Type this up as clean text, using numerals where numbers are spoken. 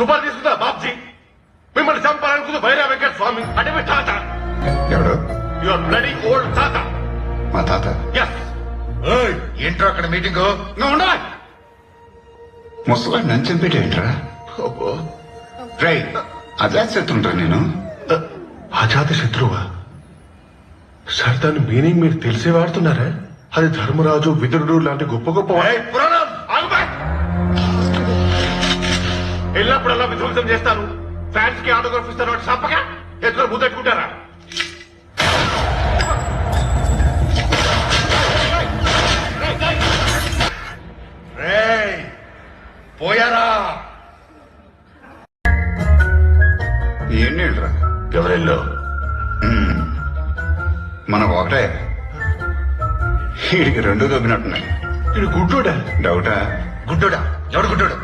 సుపారీ తీసుకుందా బాబ్జీ? మిమ్మల్ని చంపాలనుకుంది భైరవ వెంకట స్వామి అంటే మీ తాత. ఎవడు? యువర్ బ్లడీ ఓల్డ్ తాత. మా తాత? ఎస్. ఏంట్రా అక్కడ మీటింగ్? ముసలాడు నన్ను చంపేటేంట్రా? రై అజాత శత్రుంటా నేను. అజాత శత్రువా? సార్ దాని మీనింగ్ మీరు తెలిసే వాడుతున్నారా? అది ధర్మరాజు విదురుడు లాంటి గొప్ప గొప్ప పురాణం. ఎల్లప్పుడల్లా విధ్వంసం చేస్తాను, ఫ్యాన్స్ కి ఆటోగ్రాఫ్ ఇస్తాను అంటే చంపక ఎత్తుకొని ముద్దెట్టుకుంటారా? పోయారా? ఏంటేంట్రా? ఎవరెల్లో మనకు ఒకటే, వీడికి రెండు దొబ్బినట్టున్నాయి. ఇది గుడ్డోడా? డౌటా? గుడ్డోడా? ఎవడు గుడ్డోడు?